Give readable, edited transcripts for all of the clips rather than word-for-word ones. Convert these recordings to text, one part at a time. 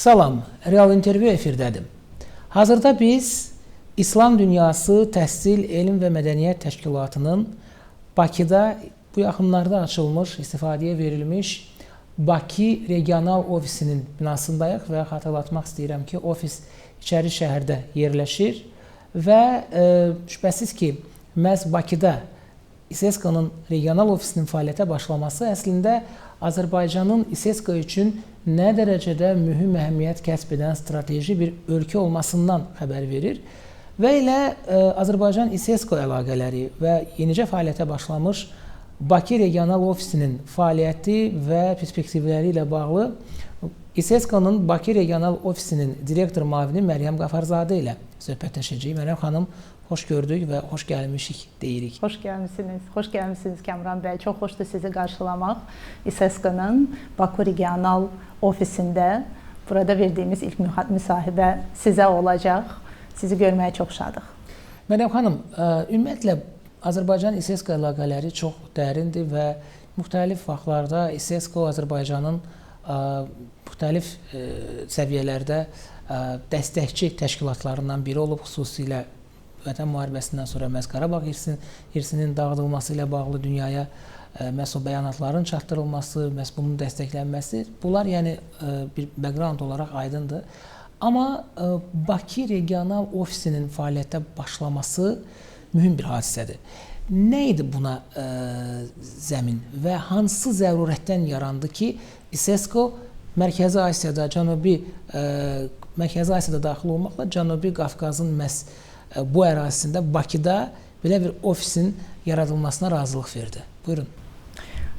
Salam, Real intervyu efirdədir. Hazırda biz İslam Dünyası Təhsil, Elm və Mədəniyyət Təşkilatının Bakıda bu yaxınlarda açılmış, istifadəyə verilmiş Bakı Regional Ofisinin binasındayıq və xatırlatmaq istəyirəm ki, ofis içəri şəhərdə yerləşir və şübhəsiz ki, məhz Bakıda İSESKO-nun regional ofisinin fəaliyyətə başlaması əslində Azərbaycanın İSESKO üçün nə dərəcədə mühüm əhəmiyyət kəsb edən strateji bir ölkə olmasından xəbər verir və elə Azərbaycan İSESKO əlaqələri və yenicə fəaliyyətə başlamış Bakı regional ofisinin fəaliyyəti və perspektivləri ilə bağlı İSESKO-nun Bakı regional ofisinin direktor müavini Məryəm Qafarzadə ilə söhbətləşəcəyik. Məryəm xanım, xoş gördük və xoş gəlmişik deyirik. Xoş gəlmişsiniz Kəmran bəy. Çox xoşdur sizi qarşılamaq. İSESKO-nun Bakı regional ofisində burada verdiyimiz ilk müsahibə sizə olacaq. Sizi görməyə çox şadıq. Məryəm xanım, ümumiyyətlə Azərbaycan İSESKO əlaqələri çox dərindir və müxtəlif vaxtlarda İSESKO Azərbaycanın müxtəlif səviyyələrdə dəstəkçi təşkilatlarından biri olub, xüsusilə Vətən müharibəsindən sonra məhz Qarabağ irsinin dağıdılması ilə bağlı dünyaya məhz o bəyanatların çatdırılması, məhz bunun dəstəklənməsi, bunlar yəni bir background olaraq aydındır. Amma Bakı regional ofisinin fəaliyyətə başlaması mühüm bir hadisədir. Nə idi buna zəmin və hansı zərurətdən yarandı ki, İSESKO Mərkəzi Asiyada, Mərkəzi Asiyada daxil olmaqla Cənubi Qafqazın məhz bu ərazisində Bakıda belə bir ofisin yaradılmasına razılıq verdi. Buyurun.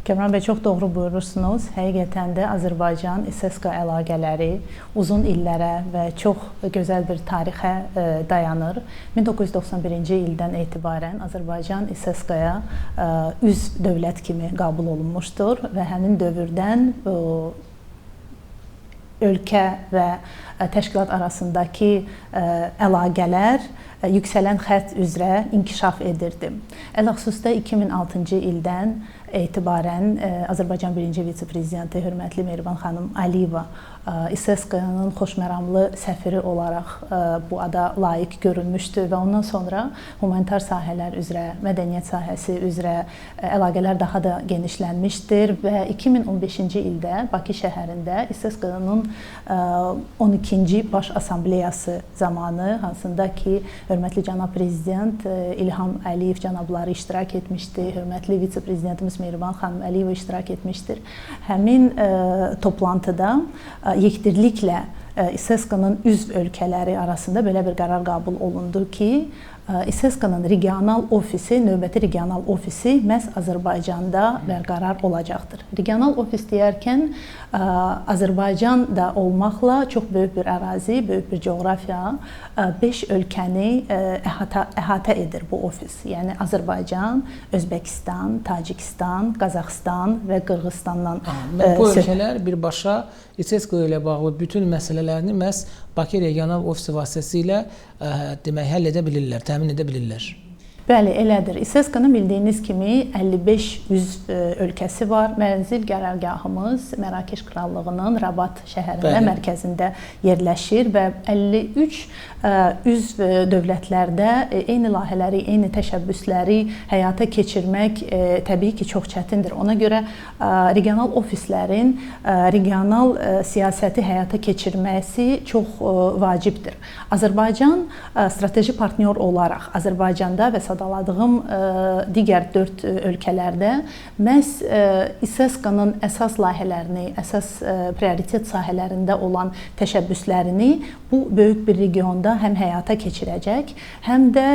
Kəmran bəy, çox doğru buyurursunuz. Həqiqətən də Azərbaycan İSESKO əlaqələri uzun illərə və çox gözəl bir tarixə dayanır. 1991-ci ildən etibarən Azərbaycan İSESKO-ya üzv dövlət kimi qəbul olunmuşdur və həmin dövrdən ölkə və təşkilat arasındakı əlaqələr yüksələn xətt üzrə inkişaf edirdi. Ələxüsusda 2006-cı ildən etibarən Azərbaycan birinci vitse-prezidenti hörmətli Mehriban xanım Əliyeva İSESKO-nun xoşməramlı səfiri olaraq bu ada layiq görülmüşdü və ondan sonra humanitar sahələr üzrə, mədəniyyət sahəsi üzrə əlaqələr daha da genişlənmişdir və 2015-ci ildə Bakı şəhərində İSESKO-nun 12-ci Baş Assambleyası zamanı, hansında ki, hörmətli cənab prezident İlham Əliyev cənabları iştirak etmişdi, hörmətli vitse-prezidentimiz Mehriban xanım Əliyeva iştirak etmişdir. Həmin toplantıda yekdirliklə İSESKO-nun üzv ölkələri arasında belə bir qərar qəbul olundu ki, İSESKO-nun regional ofisi, növbəti regional ofisi məhz Azərbaycanda bərqərar olacaqdır. Regional ofis deyərkən Azərbaycan da olmaqla çox böyük bir ərazi, böyük bir coğrafiya, 5 ölkəni əhatə edir bu ofis. Yəni Azərbaycan, Özbəkistan, Tacikistan, Qazaxıstan və Qırğızstandan. Bu ölkələr birbaşa İSESKO ilə bağlı bütün məsələlərini məhz Bakı regional ofisi vasitəsilə demək, həll edə bilirlər, təmin edə bilirlər. Bəli, elədir. İSESKO-nun bildiyiniz kimi 55 üzv ölkəsi var. Mənzil qərargahımız Mərakeş Krallığının Rabat şəhərində, mərkəzində yerləşir və 53 üzv dövlətlərdə eyni layihələri, eyni təşəbbüsləri həyata keçirmək təbii ki, çox çətindir. Ona görə regional ofislərin regional siyasəti həyata keçirməsi çox vacibdir. Azərbaycan strateji partnyor olaraq Azərbaycanda və sadaladığım digər 4 ölkələrdə məhz İSESKO-nun əsas layihələrini, əsas prioritet sahələrində olan təşəbbüslərini bu böyük bir regionda həm həyata keçirəcək, həm də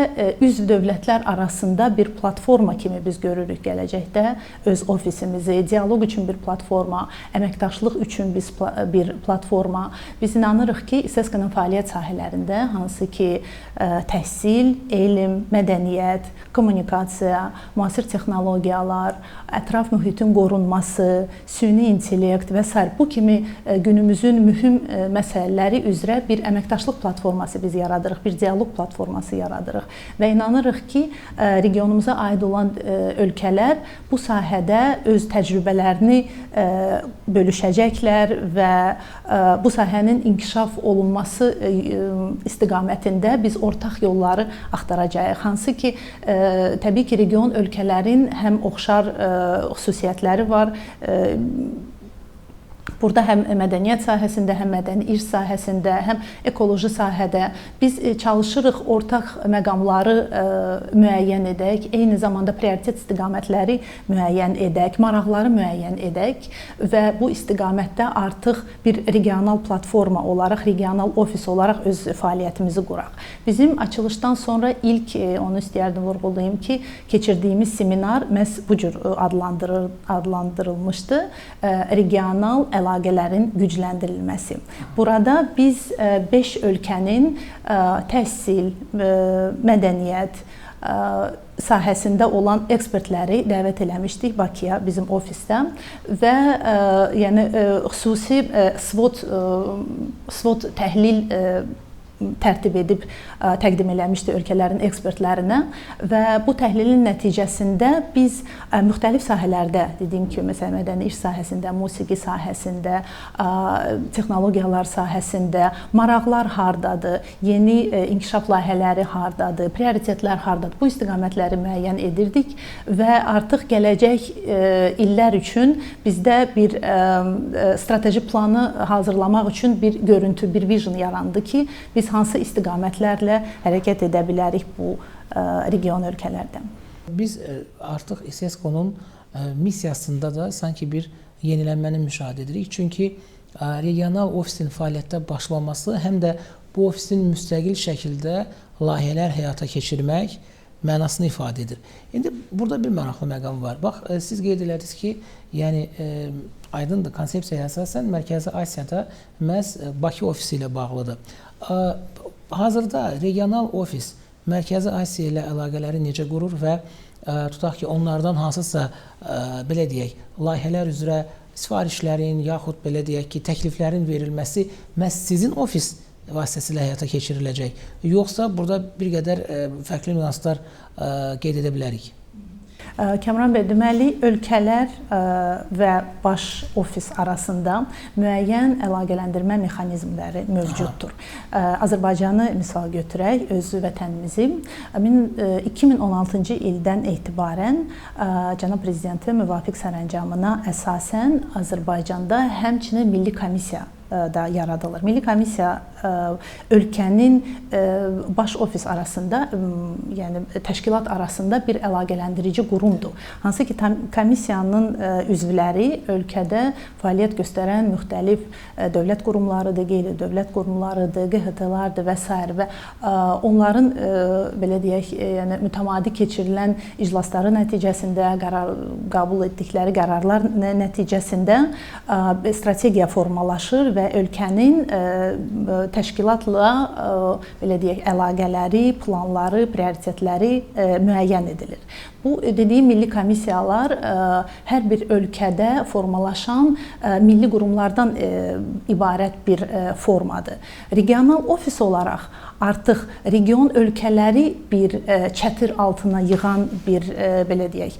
üzv dövlətlər arasında bir platforma kimi biz görürük gələcəkdə öz ofisimizi, dialoq üçün bir platforma, əməkdaşlıq üçün bir platforma. Biz inanırıq ki, İSESKO-nun fəaliyyət sahələrində, hansı ki, təhsil, elm, mədəniyyət, mədəniyyət, kommunikasiya, müasir texnologiyalar, ətraf mühitin qorunması, süni intellekt və s. bu kimi günümüzün mühüm məsələləri üzrə bir əməkdaşlıq platforması biz yaradırıq, bir dialoq platforması yaradırıq və inanırıq ki, regionumuza aid olan ölkələr bu sahədə öz təcrübələrini bölüşəcəklər və bu sahənin inkişaf olunması istiqamətində biz ortaq yolları axtaracağıq. Hansı ki, təbii ki, region ölkələrin həm oxşar xüsusiyyətləri var. Burada həm mədəniyyət sahəsində, həm mədəni irs sahəsində, həm ekoloji sahədə biz çalışırıq ortaq məqamları müəyyən edək, eyni zamanda prioritet istiqamətləri müəyyən edək, maraqları müəyyən edək və bu istiqamətdə artıq bir regional platforma olaraq, regional ofis olaraq öz fəaliyyətimizi quraq. Bizim açılışdan sonra ilk, onu istəyərdim vurğulayım ki, keçirdiyimiz seminar məhz bu cür adlandırılmışdı. Regional əlaqələrin gücləndirilməsi. Burada biz 5 ölkənin təhsil, mədəniyyət sahəsində olan ekspertləri dəvət eləmişdik Bakıya, bizim ofisdə və yəni xüsusi SWOT təhlil tərtib edib təqdim eləmişdi ölkələrin ekspertlərinə və bu təhlilin nəticəsində biz müxtəlif sahələrdə, dediyim kimi, məsələn, mədəni iş sahəsində, musiqi sahəsində, texnologiyalar sahəsində maraqlar hardadır, yeni inkişaf layihələri hardadır, prioritetlər hardadır, bu istiqamətləri müəyyən edirdik və artıq gələcək illər üçün bizdə bir strateji planı hazırlamaq üçün bir görüntü, bir vision yarandı ki, biz hansı istiqamətlərlə hərəkət edə bilərik bu region ölkələrdə. Biz artıq İSESCO-nun missiyasında da sanki bir yenilənməni müşahidə edirik. Çünki regional ofisin fəaliyyətdə başlaması həm də bu ofisin müstəqil şəkildə layihələr həyata keçirmək mənasını ifadə edir. İndi burada bir maraqlı məqam var. Bax, siz qeyd elədiniz ki, yəni aydındır, konsepsiyaya əsasən Mərkəzi Asiyada məhz Bakı ofisi ilə bağlıdır. Hazırda regional ofis Mərkəzi Asiya ilə əlaqələri necə qurur və tutaq ki, onlardan hansısa, belə deyək, layihələr üzrə sifarişlərin yaxud belə deyək ki, təkliflərin verilməsi məhz sizin ofis vasitəsilə həyata keçiriləcək, yoxsa burada bir qədər fərqli nüanslar qeyd edə bilərik? Kəmran bəy, deməli, ölkələr və baş ofis arasında müəyyən əlaqələndirmə mexanizmləri mövcuddur. Azərbaycanı misal götürək, öz vətənimizi. 2016-cı ildən etibarən Cənab Prezidentin müvafiq sərəncamına əsasən Azərbaycanda həmçinin Milli Komissiya da yaradılır. Milli Komissiya ölkənin baş ofis arasında, yəni təşkilat arasında bir əlaqələndirici qurumdur. Hansı ki, komissiyanın üzvləri ölkədə fəaliyyət göstərən müxtəlif dövlət qurumlarıdır, qeyri-dövlət qurumlarıdır, QHT-lardır və s. və onların belə deyək, yəni mütəmadi keçirilən iclasları nəticəsində, qəbul etdikləri qərarlar nəticəsində strategiya formalaşır və ölkənin təşkilatla belə deyək, əlaqələri, planları, prioritetləri müəyyən edilir. Bu dediyim milli komissiyalar hər bir ölkədə formalaşan milli qurumlardan ibarət bir formadır. Regional ofis olaraq artıq region ölkələri bir çətir altına yığan bir belə deyək,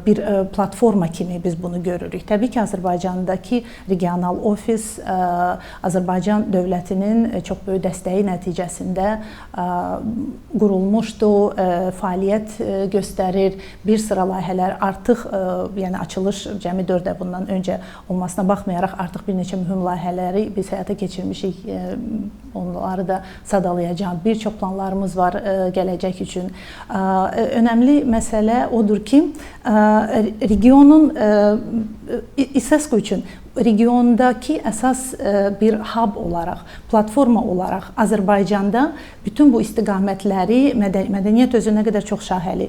bir platforma kimi biz bunu görürük. Təbii ki, Azərbaycandakı regional ofis Azərbaycan dövlətinin çox böyük dəstəyi nəticəsində qurulmuşdur, fəaliyyət göstərir. Bir sıra layihələr artıq, yəni açılış cəmi 4 il bundan öncə olmasına baxmayaraq artıq bir neçə mühüm layihələri biz həyata keçirmişik. Onları da sadalayacağım. Bir çox planlarımız var gələcək üçün. Önəmli məsələ odur ki, regionun İSESCO üçün regiondakı əsas bir hub olaraq, platforma olaraq Azərbaycanda bütün bu istiqamətləri, mədəniyyət özü nə qədər çox şaxəli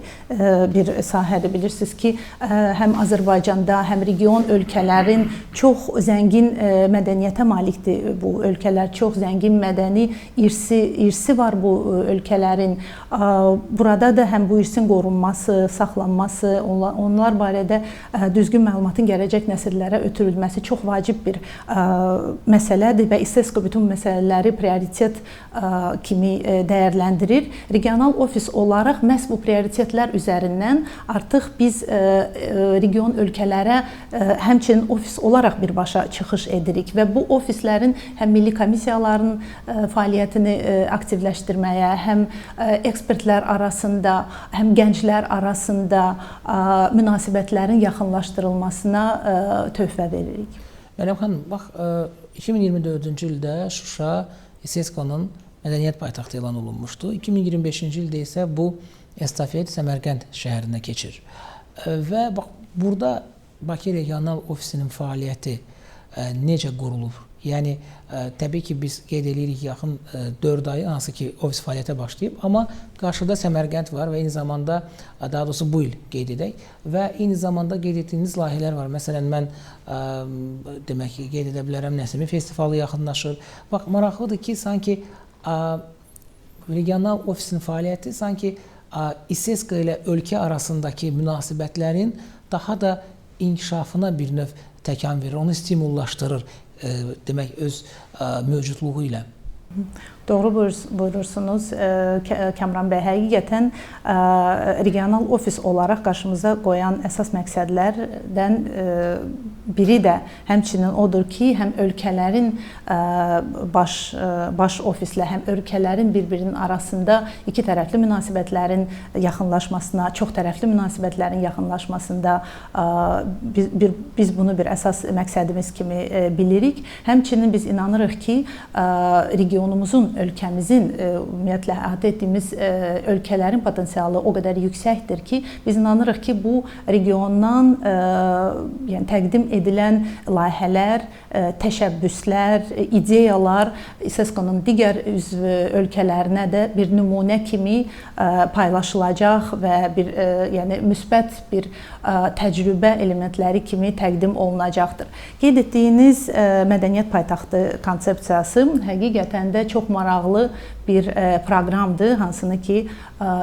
bir sahədir. Bilirsiniz ki, həm Azərbaycanda, həm region ölkələrin çox zəngin mədəniyyətə malikdir bu ölkələr. Çox zəngin mədəni irsi var bu ölkələrin. Burada da həm bu irsin qorunması, saxlanması, onlar barədə düzgün məlumatın gələcək nəsillərə ötürülməsi çox vacib bir məsələdir və İSESCO bütün məsələləri prioritet kimi dəyərləndirir. Regional ofis olaraq məhz bu prioritetlər üzərindən artıq biz region ölkələrə həmçinin ofis olaraq birbaşa çıxış edirik və bu ofislərin həm milli komissiyaların fəaliyyətini aktivləşdirməyə, həm ekspertlər arasında, həm gənclər arasında münasibətlərin yaxınlaşdırılmasına töhfə veririk. Məryəm xanım, bax, 2024-cü ildə Şuşa İSESCO-nun mədəniyyət paytaxtı elan olunmuşdu. 2025-ci ildə isə bu estafet Səmərqənd şəhərində keçir. Və bax, burada Bakı Regional Ofisinin fəaliyyəti necə qurulur? Yəni, təbii ki, biz qeyd edirik yaxın 4 ayı, hansı ki, ofis fəaliyyətə başlayıb, amma qarşıda Səmərqənd var və eyni zamanda, daha doğrusu bu il qeyd edək və eyni zamanda qeyd etdiyiniz layihələr var. Məsələn, mən demək ki, qeyd edə bilərəm, Nəsimi festivalı yaxınlaşır. Bax, maraqlıdır ki, sanki regional ofisin fəaliyyəti sanki İSESCO ilə ölkə arasındakı münasibətlərin daha da inkişafına bir növ təkan verir, onu stimullaşdırır, demək, öz mövcudluğu ilə. Doğru buyurursunuz Kəmran bəy. Həqiqətən regional ofis olaraq qarşımıza qoyan əsas məqsədlərdən biri də həmçinin odur ki, həm ölkələrin baş ofislə, həm ölkələrin bir-birinin arasında iki tərəfli münasibətlərin yaxınlaşmasına, çox tərəfli münasibətlərin yaxınlaşmasında biz bunu bir əsas məqsədimiz kimi bilirik. Həmçinin biz inanırıq ki, regionumuzun, ölkəmizin, ümumiyyətlə əhatə etdiyimiz ölkələrin potensialı o qədər yüksəkdir ki, biz inanırıq ki, bu regiondan yəni təqdim edilən layihələr, təşəbbüslər, ideyalar İSESCO-nun digər üzv ölkələrinə də bir nümunə kimi paylaşılacaq və bir yəni müsbət bir təcrübə elementləri kimi təqdim olunacaqdır. Qeyd etdiyiniz mədəniyyət paytaxtı konsepsiyası həqiqətən də çox maraqlı bir proqramdır, hansını ki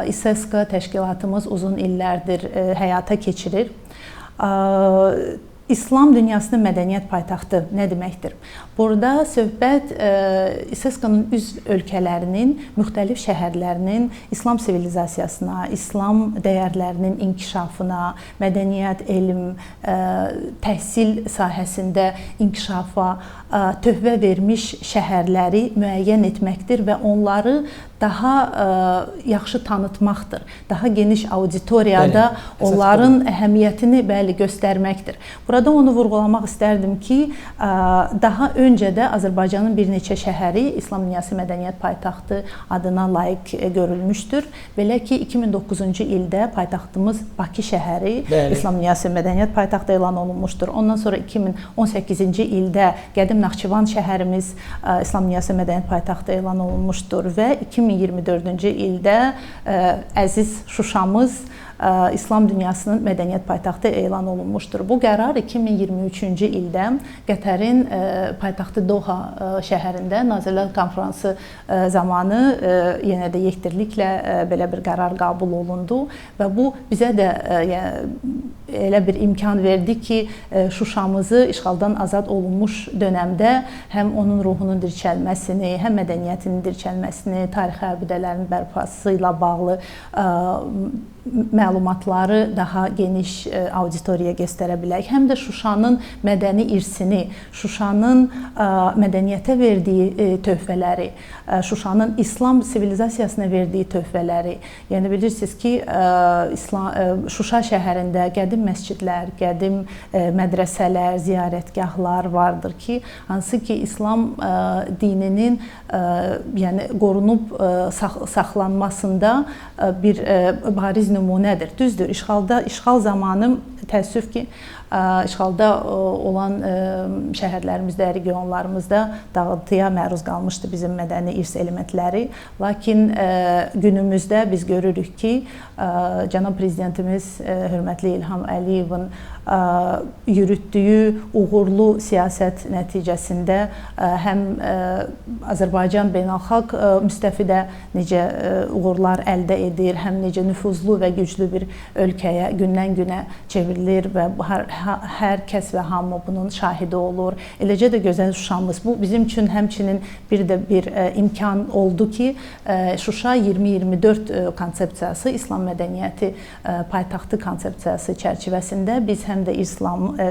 İSESCO təşkilatımız uzun illərdir həyata keçirir. İslam dünyasının mədəniyyət paytaxtı nə deməkdir? Burada söhbət İSESCO-nun üzv ölkələrinin, müxtəlif şəhərlərinin İslam sivilizasiyasına, İslam dəyərlərinin inkişafına, mədəniyyət, elm, təhsil sahəsində inkişafa töhfə vermiş şəhərləri müəyyən etməkdir və onları daha yaxşı tanıtmaqdır. Daha geniş auditoriyada onların əhəmiyyətini göstərməkdir. Burada onu vurğulamaq istərdim ki, daha öncə də Azərbaycanın bir neçə şəhəri İslam dünyası mədəniyyət paytaxtı adına layiq görülmüşdür. Belə ki, 2009-cu ildə paytaxtımız Bakı şəhəri İslam dünyası mədəniyyət paytaxtı elan olunmuşdur. Ondan sonra 2018-ci ildə qədim Naxçıvan şəhərimiz İslam dünyası mədəniyyət paytaxtı elan olunmuşdur və 2024-cü ildə əziz Şuşamız İslam dünyasının mədəniyyət paytaxtı elan olunmuşdur. Bu qərar 2023-cü ildə Qətərin paytaxtı Doha şəhərində Nazirlər Konfransı zamanı yenə də yekdilliklə belə bir qərar qəbul olundu və bu bizə də elə bir imkan verdi ki, Şuşamızı işğaldan azad olunmuş dönəmdə həm onun ruhunun dirçəlməsini, həm mədəniyyətinin dirçəlməsini, tarixi abidələrin bərpası ilə bağlı məlumatları daha geniş auditoriyaya göstərə bilək. Həm də Şuşanın mədəni irsini, Şuşanın mədəniyyətə verdiyi töhfələri, Şuşanın İslam sivilizasiyasına verdiyi töhfələri. Yəni bilirsiniz ki, Şuşa şəhərində qədim məscidlər, qədim mədrəsələr, ziyarətgahlar vardır ki, hansı ki İslam dininin yəni qorunub saxlanmasında bir bariz nümunədir. Düzdür, işğal zamanı təəssüf ki, işğalda olan şəhərlərimizdə, regionlarımızda dağıntıya məruz qalmışdı bizim mədəni irs elementləri. Lakin günümüzdə biz görürük ki, cənab prezidentimiz hörmətli İlham Əliyevin yürütdüyü uğurlu siyasət nəticəsində həm Azərbaycan beynəlxalq müstəvidə necə uğurlar əldə edir, həm necə nüfuzlu və güclü bir ölkəyə gündən-günə çevrilir və hər kəs və hamı bunun şahidi olur. Eləcə də gözəl Şuşamız. Bu bizim üçün həmçinin bir imkan oldu ki, Şuşa 2024 konsepsiyası, İslam mədəniyyəti paytaxtı konsepsiyası çərçivəsində biz həm də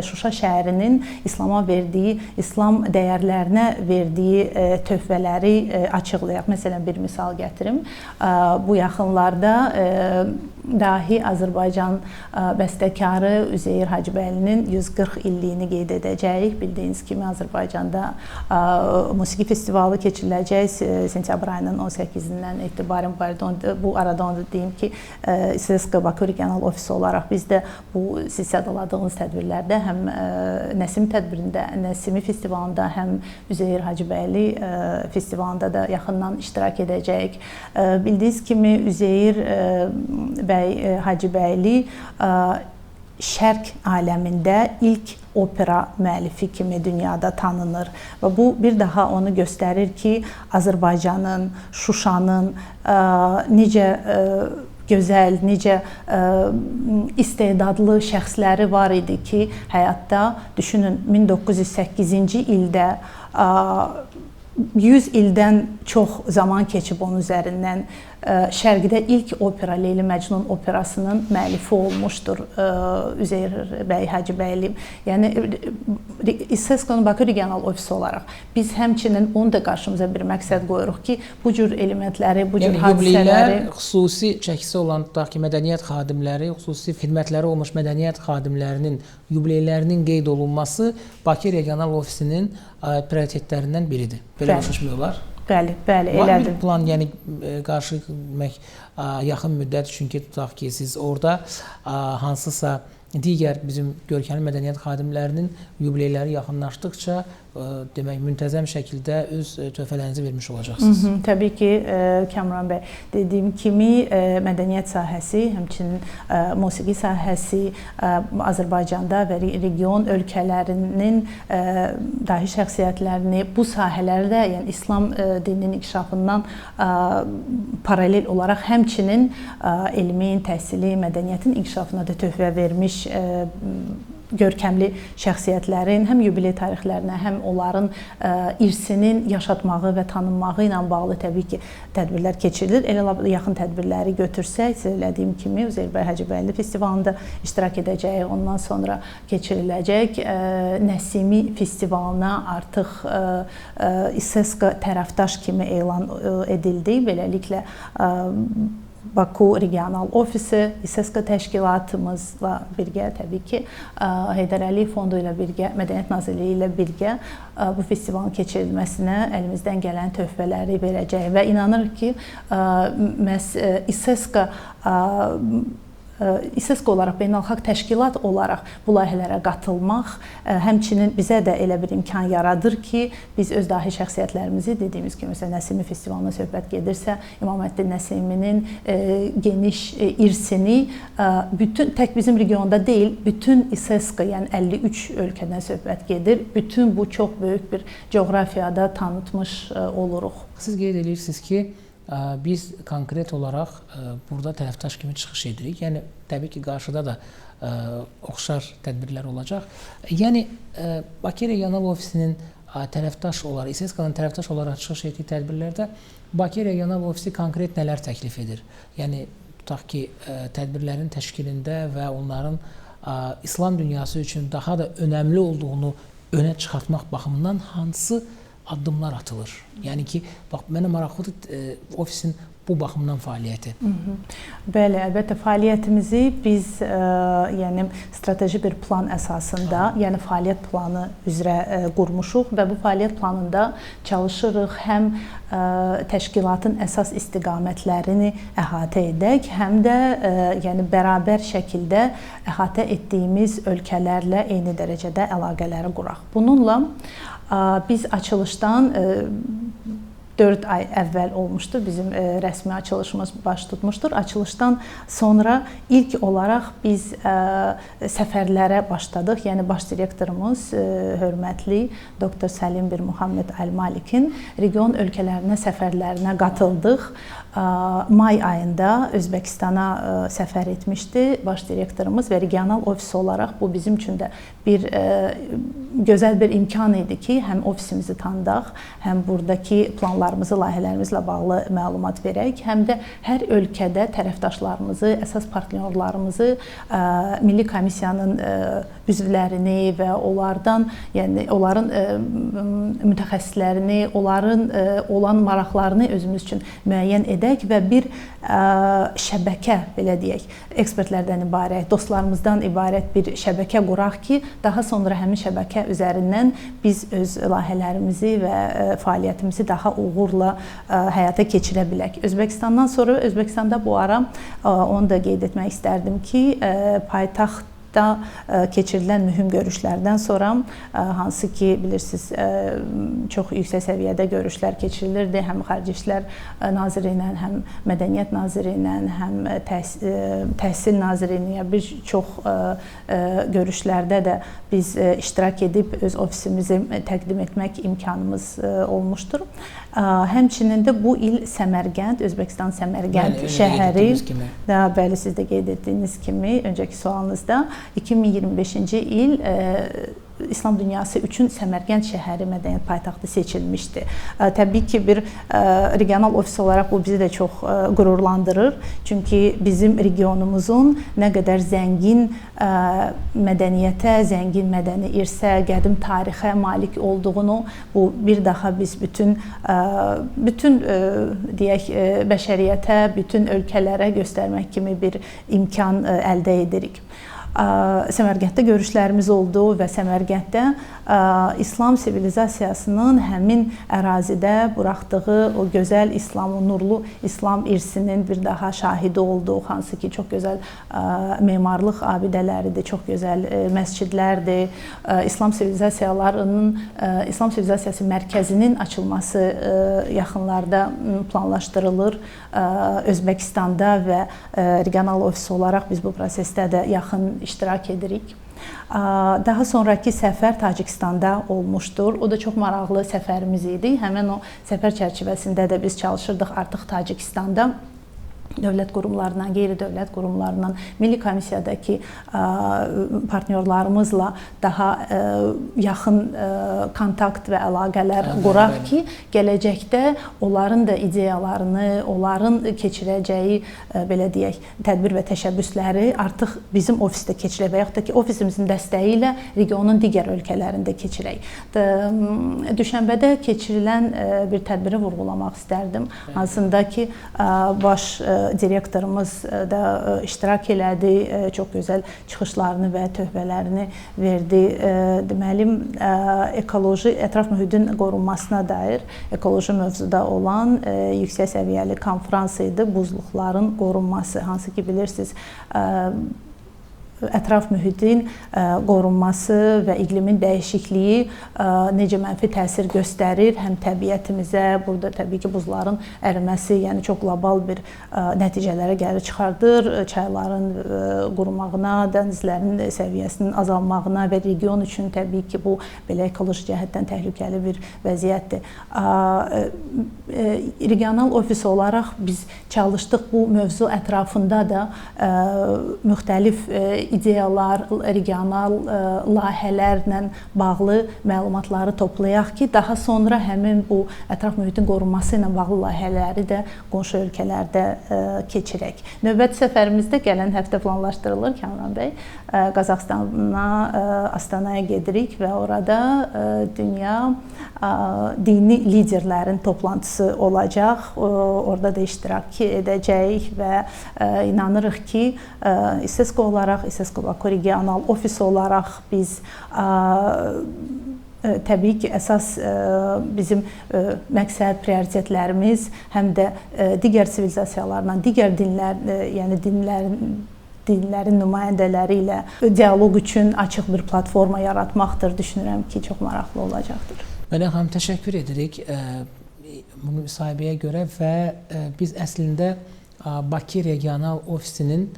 Şuşa şəhərinin İslama verdiyi, İslam dəyərlərinə verdiyi töhfələri açıqlayaq. Məsələn, bir misal gətirim. Bu yaxınlarda dahi Azərbaycan bəstəkarı Üzeyir Hacıbəylinin 140 illiyini qeyd edəcəyik. Bildiyiniz kimi Azərbaycanda musiqi festivalı keçiriləcək sentyabr ayının 18-dən etibarən. Bu arada onu deyim ki, İSSQ Bakı regional ofisi olaraq biz də bu siz sadaladığınız tədbirlərdə həm Nəsimi festivalında, həm Üzeyir Hacıbəyli festivalında da yaxından iştirak edəcəyik. Bildiyiniz kimi Üzeyir bəy Hacıbəyli Şərq aləmində ilk opera müəllifi kimi dünyada tanınır və bu bir daha onu göstərir ki, Azərbaycanın, Şuşanın necə gözəl, necə istedadlı şəxsləri var idi ki, həyatda düşünün 1908-ci ildə 100 ildən çox zaman keçib onun üzərindən Şərqdə ilk opera Leyli Məcnun operasının müəllifi olmuşdur Üzeyir bəy Hacıbəyli. Yəni İSSQ-nun Bakı regional ofisi olaraq biz həmçinin onu da qarşımıza bir məqsəd qoyuruq ki, bu cür elementləri, bu cür hadisələri, xüsusi çəkisi olan tutaq ki, mədəniyyət xadimləri, xüsusi xidmətləri olmuş mədəniyyət xadimlərinin yubileylərinin qeyd olunması Bakı regional ofisinin prioritetlərindən biridir. Belə başa düşmək olar? Bəli, elədir. Var bir plan, yəni qarşı yaxın müddət üçün ki, tutaq ki, siz orada hansısa digər bizim görkəmli mədəniyyət xadimlərinin yubileyləri yaxınlaşdıqca demək müntəzəm şəkildə öz töhfələrinizi vermiş olacaqsınız. Təbii ki, Kamran bəy, dediyim kimi mədəniyyət sahəsi, həmçinin musiqi sahəsi Azərbaycanda və region ölkələrinin dahi şəxsiyyətlərini bu sahələrdə, yəni İslam dininin inkişafından paralel olaraq həmçinin elmin, təhsili, mədəniyyətin inkişafına da töhfə vermiş görkəmli şəxsiyyətlərin həm yubiley tarixlərinə, həm onların irsinin yaşatmağı və tanınmağı ilə bağlı təbii ki, tədbirlər keçirilir. Elə yaxın tədbirləri götürsək, söylədiyim kimi Üzeyir bəy Hacıbəyli festivalında iştirak edəcək, ondan sonra keçiriləcək Nəsimi festivalına artıq İSSQ tərəfdaş kimi elan edildi. Beləliklə Bakı regional ofisi, İSSQ təşkilatımızla birgə, təbii ki, Heydər Əliyev fondu ilə birgə, Mədəniyyət Nazirliyi ilə birgə bu festivalın keçirilməsinə əlimizdən gələn töhfələri verəcək və inanırıq ki, məhz İSSQ olaraq, beynəlxalq təşkilat olaraq bu layihələrə qatılmaq həmçinin bizə də elə bir imkan yaradır ki, biz öz dahi şəxsiyyətlərimizi, dediyimiz kimi, məsələn, Nəsimi festivalına söhbət gedirsə, İmaməddin Nəsiminin geniş irsini tək bizim regionda deyil, bütün İSSQ, yəni 53 ölkədən söhbət gedir, bütün bu çox böyük bir coğrafiyada tanıtmış oluruq. Siz qeyd edirsiniz ki, biz konkret olaraq burada tərəfdaş kimi çıxış edirik. Yəni, təbii ki, qarşıda da oxşar tədbirlər olacaq. Yəni, Bakı regional ofisinin tərəfdaş olaraq, İSSQ-nın tərəfdaş olaraq çıxış etdiyi tədbirlərdə Bakı regional ofisi konkret nələr təklif edir? Yəni, tutaq ki, tədbirlərin təşkilində və onların İslam dünyası üçün daha da önəmli olduğunu önə çıxartmaq baxımından hansı addımlar atılır? Yəni ki, bax, mənə maraqlıdır ofisin bu baxımdan fəaliyyəti? Bəli, əlbəttə fəaliyyətimizi biz yəni strateji bir plan əsasında, yəni fəaliyyət planı üzrə qurmuşuq və bu fəaliyyət planında çalışırıq həm təşkilatın əsas istiqamətlərini əhatə edək, həm də yəni bərabər şəkildə əhatə etdiyimiz ölkələrlə eyni dərəcədə əlaqələri quraq. Bununla biz açılışdan 4 ay əvvəl olmuşdur, bizim rəsmi açılışımız baş tutmuşdur. Açılışdan sonra ilk olaraq biz səfərlərə başladıq. Yəni baş direktorumuz hörmətli Dr. Səlim bir Muhammed Əl-Malikin region ölkələrinə səfərlərinə qatıldıq. May ayında Özbəkistana səfər etmişdi baş direktorumuz və regional ofis olaraq bu bizim üçün də bir gözəl bir imkan idi ki, həm ofisimizi tanıdaq, həm buradakı planlarımızı, layihələrimizlə bağlı məlumat verək, həm də hər ölkədə tərəfdaşlarımızı, əsas partnyorlarımızı, Milli Komissiyanın üzvlərini və onlardan, yəni onların mütəxəssislərini, onların olan maraqlarını özümüz üçün müəyyən edək və bir şəbəkə, belə deyək, ekspertlərdən ibarət, dostlarımızdan ibarət bir şəbəkə quraq ki, daha sonra həmin şəbəkə üzərindən biz öz layihələrimizi və fəaliyyətimizi daha uğurla həyata keçirə bilək. Özbəkistandan sonra, Özbəkistanda bu ara onu da qeyd etmək istərdim ki, paytaxt keçirilən mühüm görüşlərdən sonra, hansı ki, bilirsiniz, çox yüksək səviyyədə görüşlər keçirilirdi, həm Xarici İşlər Naziri ilə, həm Mədəniyyət Naziri ilə, həm Təhsil Naziri ilə bir çox görüşlərdə də biz iştirak edib öz ofisimizi təqdim etmək imkanımız olmuşdur. Həmçinin də bu il Səmərqənd, Özbəkistan Səmərqənd şəhəri, bəli, siz də qeyd etdiyiniz kimi, öncəki sualınızda 2025-ci il İslam dünyası üçün Səmərqənd şəhəri mədəniyyət paytaxtı seçilmişdi. Təbii ki, bir regional ofis olaraq bu bizi də çox qürurlandırır. Çünki bizim regionumuzun nə qədər zəngin mədəniyyətə, zəngin mədəni irsə, qədim tarixə malik olduğunu bu bir daha biz bütün deyək bəşəriyyətə, bütün ölkələrə göstərmək kimi bir imkan əldə edirik. Səmərqənddə görüşlərimiz oldu və Səmərqənddə İslam sivilizasiyasının həmin ərazidə buraxdığı o gözəl İslam, nurlu İslam irsinin bir daha şahidi olduq. Hansı ki, çox gözəl memarlıq abidələridir, çox gözəl məscidlərdir. İslam sivilizasiyası mərkəzinin açılması yaxınlarda planlaşdırılır. Özbəkistanda və regional ofis olaraq biz bu prosesdə də yaxın iştirak edirik. Daha sonraki səfər Tacikistanda olmuşdur. O da çox maraqlı səfərimiz idi. Həmin o səfər çərçivəsində də biz çalışırdıq artıq Tacikistanda dövlət qurumlarından, qeyri-dövlət qurumlarından, Milli Komissiyadakı partnyorlarımızla daha yaxın kontakt və əlaqələr quraq ki, gələcəkdə onların da ideyalarını, onların keçirəcəyi, belə deyək, tədbir və təşəbbüsləri artıq bizim ofisdə keçirək və yaxud da ki, ofisimizin dəstəyi ilə regionun digər ölkələrində keçirək. Düşənbədə keçirilən bir tədbiri vurğulamaq istərdim. Hansında ki, baş direktorumuz da iştirak elədi, çox gözəl çıxışlarını və töhfələrini verdi. Deməli, ekoloji, ətraf mühitin qorunmasına dair ekoloji mövzuda olan yüksək səviyyəli konfrans idi, buzluqların qorunması. Hansı ki, bilirsiniz, ətraf mühitin qorunması və iqlimin dəyişikliyi necə mənfi təsir göstərir həm təbiətimizə, burada təbii ki, buzların əriməsi, yəni çox qlobal bir nəticələrə gəlir çıxardır, çayların qurumağına, dənizlərin səviyyəsinin azalmağına və region üçün təbii ki, bu belə ekoloji cəhətdən təhlükəli bir vəziyyətdir. Regional ofis olaraq biz çalışdıq bu mövzu ətrafında da müxtəlif ideyalar, regional layihələrlə bağlı məlumatları toplayaq ki, daha sonra həmin bu ətraf mühitin qorunması ilə bağlı layihələri də qonşu ölkələrdə keçirək. Növbəti səfərimizdə gələn həftə planlaşdırılır Kamran bəy. Qazaxstana, Astanaya gedirik və orada dünya dini liderlərin toplantısı olacaq. Orada da iştirak edəcəyik və inanırıq ki, İSESCO olaraq, İSESCO Baku regional ofisi olaraq biz təbii ki, əsas bizim məqsəd, prioritetlərimiz həm də digər sivilizasiyalarla, digər dinlər, yəni dinlərin nümayəndələri ilə dialoq üçün açıq bir platforma yaratmaqdır. Düşünürəm ki, çox maraqlı olacaqdır. Məryəm xanım, təşəkkür edirik bu müsahibəyə görə və biz əslində Bakı regional ofisinin,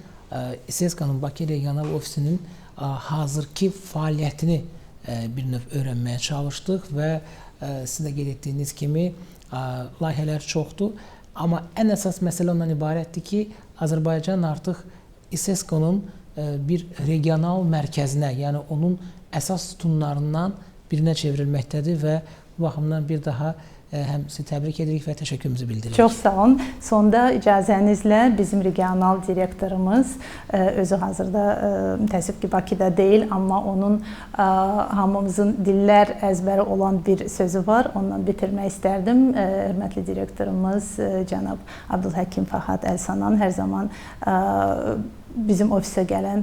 İSESCO-nun Bakı regional ofisinin hazırki fəaliyyətini bir növ öyrənməyə çalışdıq və siz də qeyd etdiyiniz kimi layihələr çoxdur. Amma ən əsas məsələ ondan ibarətdir ki, Azərbaycan artıq İSESCO-nun bir regional mərkəzinə, yəni onun əsas sütunlarından birinə çevrilməkdədir və bu baxımdan bir daha həm sizi təbrik edirik və təşəkkürümüzü bildiririk. Çox sağ olun. Sonda icazənizlə bizim regional direktorumuz özü hazırda təəssüf ki, Bakıda deyil, amma onun hamımızın dillər əzbəri olan bir sözü var. Ondan bitirmək istərdim. Hörmətli direktorumuz cənab Abdulhəkim Fəxad Əlsanan hər zaman bizim ofisə gələn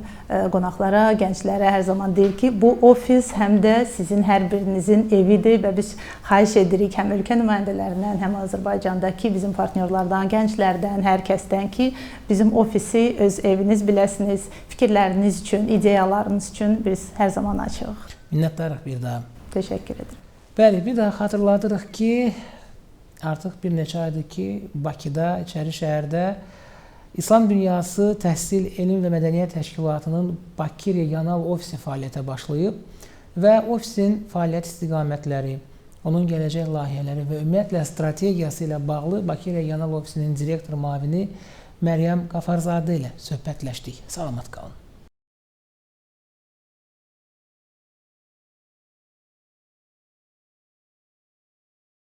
qonaqlara, gənclərə hər zaman deyir ki, bu ofis həm də sizin hər birinizin evidir və biz xahiş edirik həm ölkə nümayəndələrindən, həm Azərbaycandakı bizim partnyorlardan, gənclərdən, hər kəsdən ki, bizim ofisi öz eviniz biləsiniz, fikirləriniz üçün, ideyalarınız üçün biz hər zaman açığıq. Minnətdarıq bir daha. Təşəkkür edirəm. Bəli, bir daha xatırladırıq ki, artıq bir neçə aydır ki, Bakıda, İçəri şəhərdə İslam Dünyası Təhsil, Elm və Mədəniyyət Təşkilatının Bakı regional ofisi fəaliyyətə başlayıb və ofisin fəaliyyət istiqamətləri, onun gələcək layihələri və ümumiyyətlə strategiyası ilə bağlı Bakı regional ofisinin direktor müavini Məryəm Qafarzadə ilə söhbətləşdik. Salamat qalın.